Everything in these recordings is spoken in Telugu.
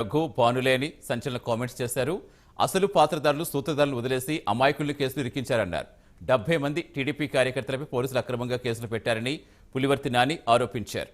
రఘు భానులేని సంచలన కామెంట్స్ చేశారు. అసలు పాత్రధారులు సూత్రధారులు వదిలేసి అమాయకుల్ని కేసులు ఇరికించారన్నారు. 70 మంది టీడీపీ కార్యకర్తలపై పోలీసులు అక్రమంగా కేసులు పెట్టారని పులివర్తి నాని ఆరోపించారు.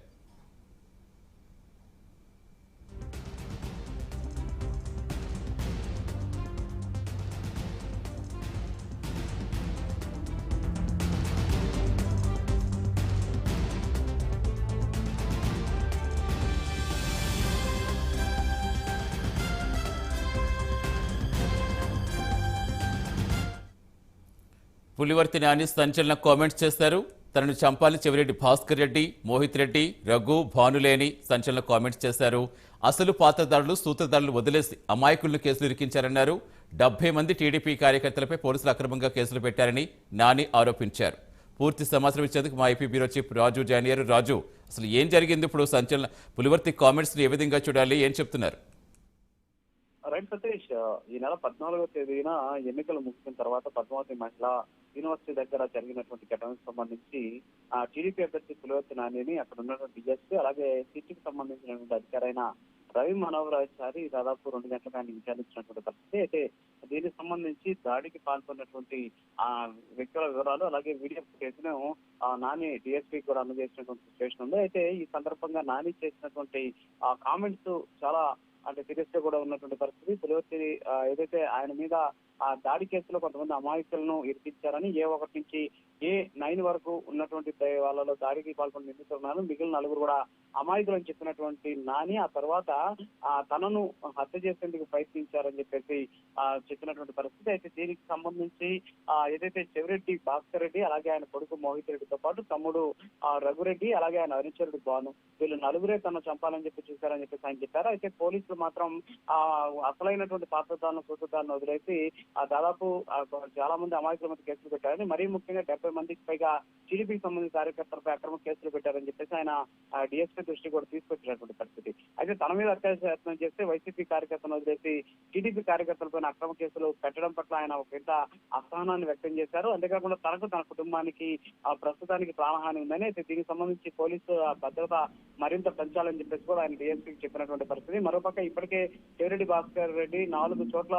పులివర్తి నాని సంచలన కామెంట్స్ చేశారు. తనను చంపాలని చెవిరెడ్డి భాస్కర్ రెడ్డి, మోహిత్ రెడ్డి, రఘు భానులేని సంచలన కామెంట్స్ చేశారు. అసలు పాత్రధారులు సూత్రధారులు వదిలేసి అమాయకులను కేసులు ఇరికించారన్నారు. 70 మంది టీడీపీ కార్యకర్తలపై పోలీసులు అక్రమంగా కేసులు పెట్టారని నాని ఆరోపించారు. పూర్తి సమాచారం ఇచ్చేందుకు మా ఐపీ బ్యూరో చీఫ్ రాజు జాయిన్ అయ్యారు. రాజు, అసలు ఏం జరిగింది? ఇప్పుడు సంచలన పులివర్తి కామెంట్స్ ఏ విధంగా చూడాలి, ఏం చెప్తున్నారు? రైట్ సతీష్, ఈ నెల 14వ తేదీన ఎన్నికలు ముగిసిన తర్వాత పద్మావతి మహిళా యూనివర్సిటీ దగ్గర జరిగినటువంటి ఘటనకు సంబంధించి టీడీపీ అభ్యర్థి పులివర్తి నానిని అక్కడ ఉన్నటువంటి డిఎస్పీ అలాగే సిటీకి సంబంధించినటువంటి అధికారైన రవి మనోహరాచారి దాదాపు 2 గంటలకు ఆయన విచారించినటువంటి పరిస్థితి. అయితే దీనికి సంబంధించి దాడికి పాల్గొన్నటువంటి వ్యక్తుల వివరాలు అలాగే వీడియో ఫుటేజ్ను నాని డిఎస్పీ కూడా అందజేసినటువంటి సిచ్యువేషన్ ఉంది. అయితే ఈ సందర్భంగా నాని చేసినటువంటి కామెంట్స్ చాలా సీరియస్ గా కూడా ఉన్నటువంటి పరిస్థితి. పులివర్తి ఏదైతే ఆయన మీద దాడి కేసులో కొంతమంది అమాయకులను ఇరికించారని A1 నుంచి A9 వరకు ఉన్నటువంటి వాళ్ళలో దాడికి పాల్గొన్న నిందితున్నారు. మిగిలిన 4 కూడా అమాయకులు అని చెప్పినటువంటి నాని ఆ తర్వాత తనను హత్య చేసేందుకు ప్రయత్నించారని చెప్పేసి చెప్పినటువంటి పరిస్థితి. అయితే దీనికి సంబంధించి ఏదైతే చెవిరెడ్డి భాస్కర్ రెడ్డి అలాగే ఆయన కొడుకు మోహిత్ రెడ్డితో పాటు తమ్ముడు రఘురెడ్డి అలాగే ఆయన అనుచరుడు భాను, వీళ్ళు 4గురే తను చంపాలని చెప్పి చూశారని చెప్పేసి ఆయన చెప్పారు. అయితే పోలీసులు మాత్రం అసలైనటువంటి పాత్రధారులను సూత్రధారులను వదిలేసి దాదాపు చాలా మంది అమాయకుల మీద కేసులు పెట్టారని, మరీ ముఖ్యంగా 70 మందికి పైగా టీడీపీకి సంబంధించిన కార్యకర్తలపై అక్రమ కేసులు పెట్టారని చెప్పేసి ఆయన డిఎస్పీ దృష్టి కూడా తీసుకొచ్చినటువంటి పరిస్థితి. అయితే తన మీద అత్యాచారం చేస్తే వైసీపీ కార్యకర్తలను వదిలేసి టీడీపీ కార్యకర్తలపై అక్రమ కేసులు పెట్టడం పట్ల ఆయన ఒక ఇంత అసహనాన్ని వ్యక్తం చేశారు. అంతేకాకుండా తనకు తన కుటుంబానికి ప్రస్తుతానికి ప్రాణహాని ఉందని, అయితే దీనికి సంబంధించి పోలీసు భద్రత మరింత పెంచాలని చెప్పేసి కూడా ఆయన డిఎస్పీకి చెప్పినటువంటి పరిస్థితి. మరోపక్క ఇప్పటికే చెవిరెడ్డి భాస్కర్ రెడ్డి 4 చోట్ల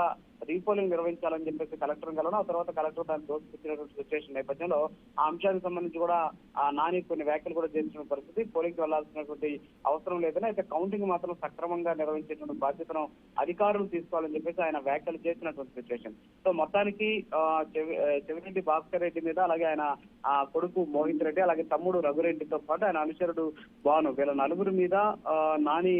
రీపోలింగ్ నిర్వహించాలని చెప్పేసి కలెక్టర్ గలను, ఆ తర్వాత కలెక్టర్ దాన్ని దోషించినటువంటి సిచ్యువేషన్ నేపథ్యంలో ఆ అంశానికి సంబంధించి కూడా నాని కొన్ని వ్యాఖ్యలు కూడా చేసిన పరిస్థితి. పోలింగ్ వెళ్లాల్సినటువంటి అవసరం లేదని, అయితే కౌంటింగ్ మాత్రం సక్రమంగా నిర్వహించేటువంటి బాధ్యతను అధికారులు తీసుకోవాలని చెప్పేసి ఆయన వ్యాఖ్యలు చేసినటువంటి సిచ్యువేషన్. సో మొత్తానికి చెవిరెడ్డి భాస్కర్ రెడ్డి మీద అలాగే ఆయన కొడుకు మోహిత్ రెడ్డి అలాగే తమ్ముడు రఘురెడ్డితో పాటు ఆయన అనుచరుడు భాను, వీళ్ళ 4 మీద నాని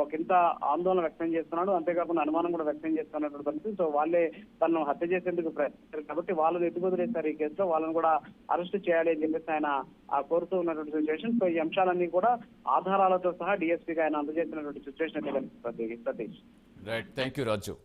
ఒకంత ఆందోళన వ్యక్తం చేస్తున్నాడు. అంతేకాకుండా అనుమానం కూడా వ్యక్తం చేస్తున్నటువంటి పరిస్థితి. సో వాళ్ళే తనను హత్య చేసేందుకు ప్రయత్నిస్తారు కాబట్టి వాళ్ళని ఎత్తుకొదిలేస్తారు. ఈ కేసులో వాళ్ళని కూడా అరెస్ట్ చేయాలి అని చెప్పేసి ఆయన కోరుతూ ఉన్నటువంటి సిచ్యువేషన్. సో ఈ అంశాలన్నీ కూడా ఆధారాలతో సహా డిఎస్పీగా ఆయన అందజేసినటువంటి సిచ్యువేషన్ అయితే కనిపిస్తుంది. సతీష్, రైట్, థ్యాంక్ యూ రాజు.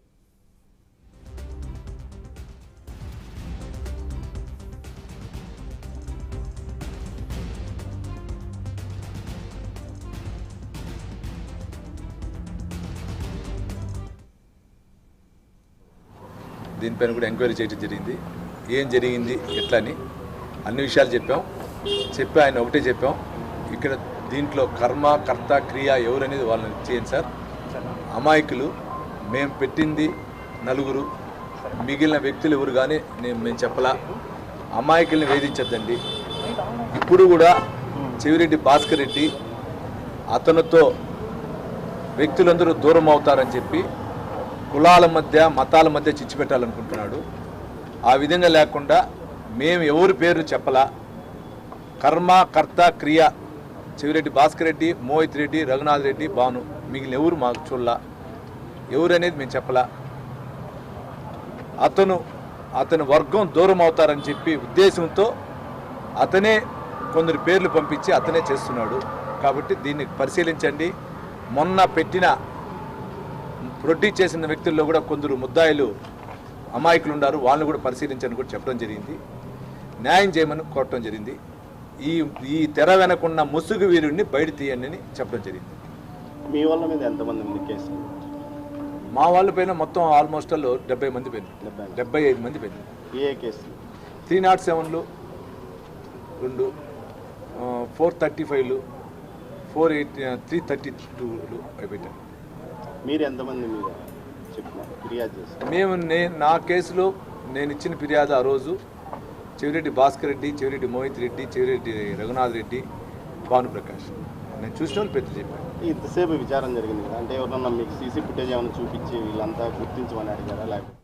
దీనిపైన కూడా ఎంక్వైరీ చేయడం జరిగింది. ఏం జరిగింది ఎట్లా అని అన్ని విషయాలు చెప్పి ఆయన ఒకటే చెప్పాం, ఇక్కడ దీంట్లో కర్మ కర్త క్రియ ఎవరనేది వాళ్ళని చేయండి సార్. అమాయకులు మేము పెట్టింది 4, మిగిలిన వ్యక్తులు ఎవరు కానీ మేము చెప్పలా. అమాయకుల్ని వేధించద్దండి. ఇప్పుడు కూడా చెవిరెడ్డి భాస్కర్ రెడ్డి అతనితో వ్యక్తులందరూ దూరం అవుతారని చెప్పి కులాల మధ్య మతాల మధ్య చిచ్చు పెట్టాలనుకుంటున్నాడు. ఆ విధంగా లేకుండా మేము ఎవరి పేరు చెప్పలా. కర్మ కర్త క్రియ చెవిరెడ్డి భాస్కర్ రెడ్డి, మోహిత్ రెడ్డి, రఘునాథ్ రెడ్డి, భాను, మిగిలిన ఎవరు మాకు చూడలా. ఎవరు అనేది మేము చెప్పలా. అతని వర్గం దూరం అవుతారని చెప్పి ఉద్దేశంతో అతనే కొందరు పేర్లు పంపించి అతనే చేస్తున్నాడు. కాబట్టి దీన్ని పరిశీలించండి. మొన్న పెట్టిన ప్రొడ్యూస్ చేసిన వ్యక్తుల్లో కూడా కొందరు ముద్దాయిలు అమాయకులు ఉన్నారు, వాళ్ళని కూడా పరిశీలించని కూడా చెప్పడం జరిగింది. న్యాయం చేయమని కోరటం జరిగింది. ఈ తెర వెనకున్న ముసుగు వీరుడిని బయట తీయండి అని చెప్పడం జరిగింది. మీ వాళ్ళ మీద ఎంతమంది కేసులు? మా వాళ్ళ పైన మొత్తం ఆల్మోస్ట్ 70 మంది పైన, 75 మంది పైన. ఏ కేసులు? 307లు 2, 435లు, 332లు అయిపోయాయి. మీరు ఎంతమంది మీద చెప్పినారు ఫిర్యాదు చేస్తారు? నా కేసులో నేను ఇచ్చిన ఫిర్యాదు ఆ రోజు చెవిరెడ్డి భాస్కర్ రెడ్డి, చెవిరెడ్డి మోహిత్ రెడ్డి, చెవిరెడ్డి రఘునాథ్ రెడ్డి, భానుప్రకాష్. నేను చూసిన వాళ్ళు పెద్ద చెప్పాను. ఇంతసేపు విచారం జరిగింది కదా, అంటే ఎవరన్నా మీకు సీసీ ఫుటేజ్ ఏమైనా చూపించి వీళ్ళంతా గుర్తించమని అడిగారా లేకపోతే